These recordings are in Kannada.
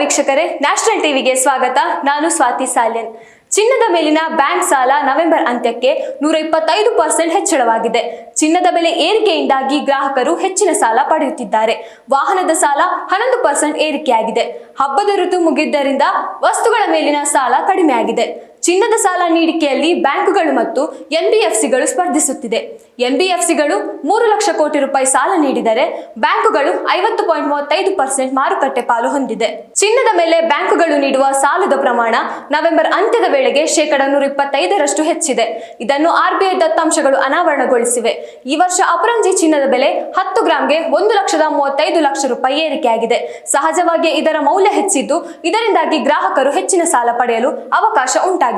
ವೀಕ್ಷಕರೇ, ನ್ಯಾಷನಲ್ ಟಿವಿಗೆ ಸ್ವಾಗತ. ನಾನು ಸ್ವಾತಿ ಸಾಲ್ಯನ್. ಚಿನ್ನದ ಮೇಲಿನ ಬ್ಯಾಂಕ್ ಸಾಲ ನವೆಂಬರ್ ಅಂತ್ಯಕ್ಕೆ 125% ಹೆಚ್ಚಳವಾಗಿದೆ. ಚಿನ್ನದ ಬೆಲೆ ಏರಿಕೆಯಿಂದಾಗಿ ಗ್ರಾಹಕರು ಹೆಚ್ಚಿನ ಸಾಲ ಪಡೆಯುತ್ತಿದ್ದಾರೆ. ವಾಹನದ ಸಾಲ 11% ಏರಿಕೆಯಾಗಿದೆ. ಹಬ್ಬದ ಋತು ಮುಗಿದ್ದರಿಂದ ವಸ್ತುಗಳ ಮೇಲಿನ ಸಾಲ ಕಡಿಮೆಯಾಗಿದೆ. ಚಿನ್ನದ ಸಾಲ ನೀಡಿಕೆಯಲ್ಲಿ ಬ್ಯಾಂಕುಗಳು ಮತ್ತು ಎನ್ಬಿಎಫ್ಸಿಗಳು ಸ್ಪರ್ಧಿಸುತ್ತಿದೆ. ಎನ್ಬಿಎಫ್ಸಿಗಳು 3 ಲಕ್ಷ ಕೋಟಿ ರೂಪಾಯಿ ಸಾಲ ನೀಡಿದರೆ ಬ್ಯಾಂಕುಗಳು 50.35% ಮಾರುಕಟ್ಟೆ ಪಾಲು ಹೊಂದಿದೆ. ಚಿನ್ನದ ಮೇಲೆ ಬ್ಯಾಂಕುಗಳು ನೀಡುವ ಸಾಲದ ಪ್ರಮಾಣ ನವೆಂಬರ್ ಅಂತ್ಯದ ವೇಳೆಗೆ 125% ಹೆಚ್ಚಿದೆ. ಇದನ್ನು ಆರ್ಬಿಐ ದತ್ತಾಂಶಗಳು ಅನಾವರಣಗೊಳಿಸಿವೆ. ಈ ವರ್ಷ ಅಪರಂಜಿ ಚಿನ್ನದ ಬೆಲೆ 10 ಗ್ರಾಂಗೆ 1,35,00,000 ರೂಪಾಯಿ ಏರಿಕೆಯಾಗಿದೆ. ಸಹಜವಾಗಿ ಇದರ ಮೌಲ್ಯ ಹೆಚ್ಚಿದ್ದು, ಇದರಿಂದಾಗಿ ಗ್ರಾಹಕರು ಹೆಚ್ಚಿನ ಸಾಲ ಪಡೆಯಲು ಅವಕಾಶ ಉಂಟಾಗಿದೆ.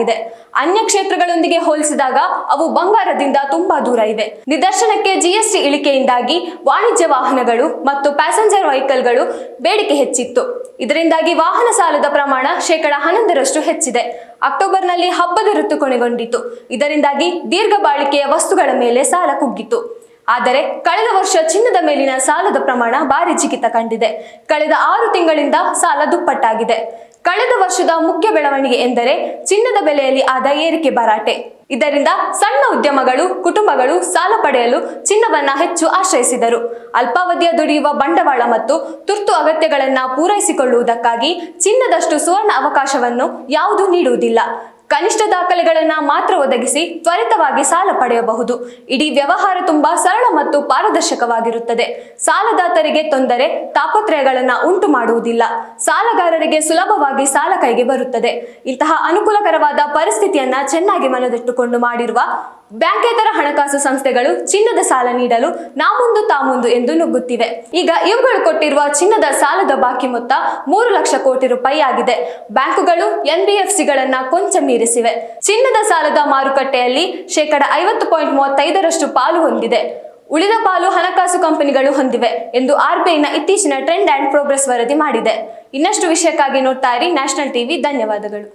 ಅನ್ಯ ಕ್ಷೇತ್ರಗಳೊಂದಿಗೆ ಹೋಲಿಸಿದಾಗ ಅವು ಬಂಗಾರದಿಂದ ತುಂಬಾ ದೂರ ಇವೆ. ನಿದರ್ಶನಕ್ಕೆ ಜಿಎಸ್ಟಿ ಇಳಿಕೆಯಿಂದಾಗಿ ವಾಣಿಜ್ಯ ವಾಹನಗಳು ಮತ್ತು ಪ್ಯಾಸೆಂಜರ್ ವೆಹಿಕಲ್ಗಳು ಬೇಡಿಕೆ ಹೆಚ್ಚಿತ್ತು. ಇದರಿಂದಾಗಿ ವಾಹನ ಸಾಲದ ಪ್ರಮಾಣ 11% ಹೆಚ್ಚಿದೆ. ಅಕ್ಟೋಬರ್ನಲ್ಲಿ ಹಬ್ಬದ ಋತು ಕೊನೆಗೊಂಡಿತು. ಇದರಿಂದಾಗಿ ದೀರ್ಘ ಬಾಳಿಕೆಯ ವಸ್ತುಗಳ ಮೇಲೆ ಸಾಲ ಕುಗ್ಗಿತು. ಆದರೆ ಕಳೆದ ವರ್ಷ ಚಿನ್ನದ ಮೇಲಿನ ಸಾಲದ ಪ್ರಮಾಣ ಭಾರಿ ಜಿಗಿತ ಕಂಡಿದೆ. ಕಳೆದ 6 ತಿಂಗಳಿಂದ ಸಾಲ ದುಪ್ಪಟ್ಟಾಗಿದೆ. ಕಳೆದ ವರ್ಷದ ಮುಖ್ಯ ಬೆಳವಣಿಗೆ ಎಂದರೆ ಚಿನ್ನದ ಬೆಲೆಯಲ್ಲಿ ಆದ ಏರಿಕೆ ಭರಾಟೆ. ಇದರಿಂದ ಸಣ್ಣ ಉದ್ಯಮಗಳು, ಕುಟುಂಬಗಳು ಸಾಲ ಪಡೆಯಲು ಚಿನ್ನವನ್ನ ಹೆಚ್ಚು ಆಶ್ರಯಿಸಿದರು. ಅಲ್ಪಾವಧಿಯ ದುಡಿಯುವ ಬಂಡವಾಳ ಮತ್ತು ತುರ್ತು ಅಗತ್ಯಗಳನ್ನು ಪೂರೈಸಿಕೊಳ್ಳುವುದಕ್ಕಾಗಿ ಚಿನ್ನದಷ್ಟು ಸುವರ್ಣ ಅವಕಾಶವನ್ನು ಯಾವುದೂ ನೀಡುವುದಿಲ್ಲ. ಕನಿಷ್ಠ ದಾಖಲೆಗಳನ್ನ ಮಾತ್ರ ಒದಗಿಸಿ ತ್ವರಿತವಾಗಿ ಸಾಲ ಪಡೆಯಬಹುದು. ಇಡೀ ವ್ಯವಹಾರ ತುಂಬಾ ಸರಳ ಮತ್ತು ಪಾರದರ್ಶಕವಾಗಿರುತ್ತದೆ. ಸಾಲದಾತರಿಗೆ ತೊಂದರೆ, ತಾಪತ್ರಯಗಳನ್ನ ಉಂಟು ಮಾಡುವುದಿಲ್ಲ. ಸಾಲಗಾರರಿಗೆ ಸುಲಭವಾಗಿ ಸಾಲ ಕೈಗೆ ಬರುತ್ತದೆ. ಇಂತಹ ಅನುಕೂಲಕರವಾದ ಪರಿಸ್ಥಿತಿಯನ್ನ ಚೆನ್ನಾಗಿ ಮನದಿಟ್ಟುಕೊಂಡು ಮಾಡಿರುವ ಬ್ಯಾಂಕೇತರ ಹಣಕಾಸು ಸಂಸ್ಥೆಗಳು ಚಿನ್ನದ ಸಾಲ ನೀಡಲು ನಾಮುಂದು ತಾಮುಂದು ಎಂದು ನುಗ್ಗುತ್ತಿವೆ. ಈಗ ಇವುಗಳು ಕೊಟ್ಟಿರುವ ಚಿನ್ನದ ಸಾಲದ ಬಾಕಿ ಮೊತ್ತ 3 ಲಕ್ಷ ಕೋಟಿ ರೂಪಾಯಿ ಆಗಿದೆ. ಬ್ಯಾಂಕುಗಳು ಎನ್ಬಿಎಫ್ಸಿಗಳನ್ನ ಕೊಂಚ ಮೀರಿಸಿವೆ. ಚಿನ್ನದ ಸಾಲದ ಮಾರುಕಟ್ಟೆಯಲ್ಲಿ 50.35% ಪಾಲು ಹೊಂದಿದೆ. ಉಳಿದ ಪಾಲು ಹಣಕಾಸು ಕಂಪನಿಗಳು ಹೊಂದಿವೆ ಎಂದು ಆರ್ಬಿಐನ ಇತ್ತೀಚಿನ ಟ್ರೆಂಡ್ ಅಂಡ್ ಪ್ರೋಗ್ರೆಸ್ ವರದಿ ಮಾಡಿದೆ. ಇನ್ನಷ್ಟು ವಿಷಯಕ್ಕಾಗಿ ನೋಡ್ತಾ ಇರಿ ನ್ಯಾಷನಲ್ ಟಿವಿ. ಧನ್ಯವಾದಗಳು.